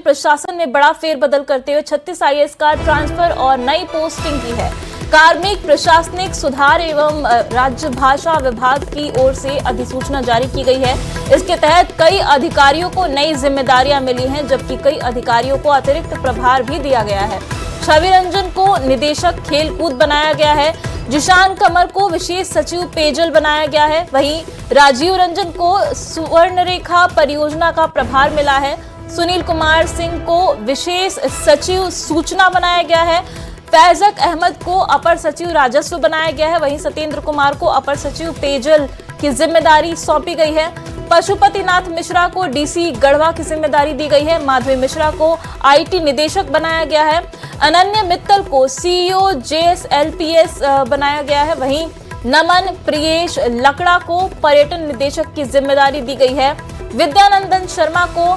प्रशासन में बड़ा फेरबदल करते हुए 36 आईएएस का ट्रांसफर और नई पोस्टिंग की है। कार्मिक प्रशासनिक सुधार एवं राज्य भाषा विभाग की ओर से अधिसूचना जारी की गई है। इसके तहत कई अधिकारियों को नई जिम्मेदारियां मिली हैं, जबकि कई अधिकारियों को अतिरिक्त प्रभार भी दिया गया है। छवि रंजन को निदेशक खेलकूद बनाया गया है। जिशान कमर को विशेष सचिव पेयजल बनाया गया है। वहीं राजीव रंजन को सुवर्णरेखा परियोजना का प्रभार मिला है। सुनील कुमार सिंह को विशेष सचिव सूचना बनाया गया है। फैजक अहमद को अपर सचिव राजस्व बनाया गया है। वहीं सत्येंद्र कुमार को अपर सचिव पेयजल की जिम्मेदारी सौंपी गई है। पशुपतिनाथ मिश्रा को डीसी गढ़वा की जिम्मेदारी दी गई है। माधवी मिश्रा को आईटी निदेशक बनाया गया है। अनन्य मित्तल को सीईओ जेएसएलपीएस बनाया गया है। वहीं नमन प्रियेश लकड़ा को पर्यटन निदेशक की जिम्मेदारी दी गई है। विद्यानंदन शर्मा को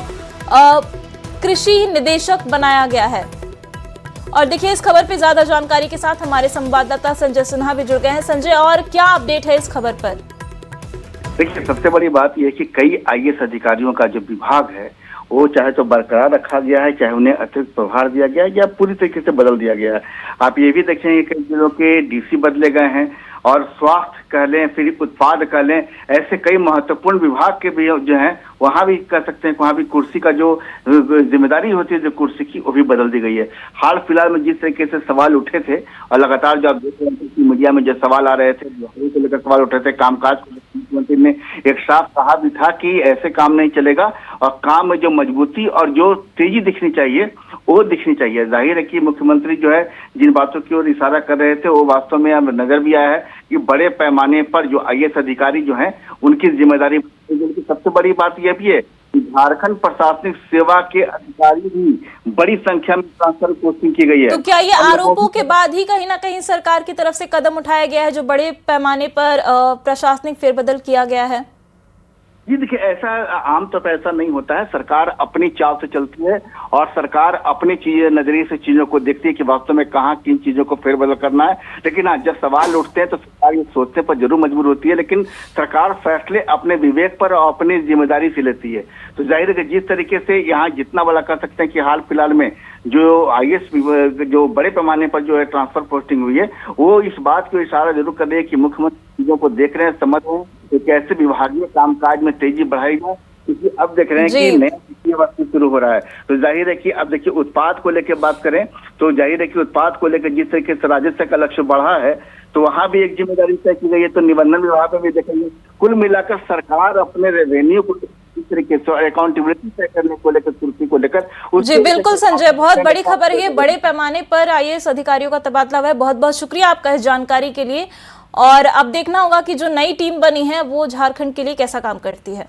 कृषि निदेशक बनाया गया है। और देखिए, इस खबर पे ज्यादा जानकारी के साथ हमारे संवाददाता संजय सिन्हा भी जुड़ गए हैं। संजय, और क्या अपडेट है इस खबर पर? देखिए, सबसे बड़ी बात यह है कि कई आईएएस अधिकारियों का जो विभाग है वो चाहे तो बरकरार रखा गया है, चाहे उन्हें अतिरिक्त प्रभार दिया गया है या पूरी तरीके से बदल दिया गया है। आप ये भी देखेंगे कई जिलों के डीसी बदले गए हैं और स्वास्थ्य कह लें, फिर उत्पाद कह लें, ऐसे कई महत्वपूर्ण विभाग के भी जो हैं वहां भी कह सकते हैं, वहां भी कुर्सी का जो जिम्मेदारी होती है जो कुर्सी की, वो भी बदल दी गई है। हाल फिलहाल में जिस तरीके से सवाल उठे थे और लगातार जो आप देख रहे थे कि मीडिया में जो सवाल आ रहे थे, को लेकर सवाल उठे थे, कामकाज को मुख्यमंत्री ने एक साफ कहा भी था कि ऐसे काम नहीं चलेगा और काम में जो मजबूती और जो तेजी दिखनी चाहिए वो दिखनी चाहिए। जाहिर है कि मुख्यमंत्री जो है जिन बातों की ओर इशारा कर रहे थे वो वास्तव में अब नजर भी आया है कि बड़े पैमाने पर जो आईएएस अधिकारी जो हैं उनकी जिम्मेदारी। सबसे बड़ी बात यह भी है कि झारखंड प्रशासनिक सेवा के अधिकारी भी बड़ी संख्या में ट्रांसफर पोस्टिंग की गई है। तो क्या ये आरोपों के बाद ही कहीं ना कहीं सरकार की तरफ से कदम उठाया गया है जो बड़े पैमाने पर प्रशासनिक फेरबदल किया गया है? जी देखिए, ऐसा आमतौर पर ऐसा नहीं होता है। सरकार अपनी चाल से चलती है और सरकार अपने नजरिए से चीजों को देखती है कि वास्तव में कहाँ किन चीजों को फेरबदल करना है। लेकिन हाँ, जब सवाल उठते हैं तो सरकार ये सोचने पर जरूर मजबूर होती है, लेकिन सरकार फैसले अपने विवेक पर और अपनी जिम्मेदारी से लेती है। तो जाहिर है कि जिस तरीके से यहाँ जितना बड़ा कर सकते हैं कि हाल फिलहाल में जो आईएएस जो बड़े पैमाने पर जो है ट्रांसफर पोस्टिंग हुई है, वो इस बात को इशारा जरूर कर रही है कि मुख्यमंत्री चीजों को देख रहे हैं, समझ रहे हैं कि कैसे विभागीय कामकाज में तेजी बढ़ाई जाए, क्योंकि अब देख रहे हैं कि नया वित्तीय वर्ष शुरू हो रहा है। तो जाहिर है कि अब देखिए, उत्पाद को लेकर बात करें तो जाहिर है कि उत्पाद को लेकर जिस तरीके से राजस्व का लक्ष्य बढ़ा है तो वहां भी एक जिम्मेदारी तय की गई है। तो निबंधन विभाग में भी देखेंगे, कुल मिलाकर सरकार अपने रेवेन्यू को इस तरीके से अकाउंटेबिलिटी तय करने को लेकर, कुर्सी को लेकर। जी बिल्कुल संजय, बहुत बड़ी खबर है, बड़े पैमाने पर आईएएस अधिकारियों का तबादला हुआ है। बहुत बहुत शुक्रिया आपका इस जानकारी के लिए। और अब देखना होगा कि जो नई टीम बनी है वो झारखंड के लिए कैसा काम करती है।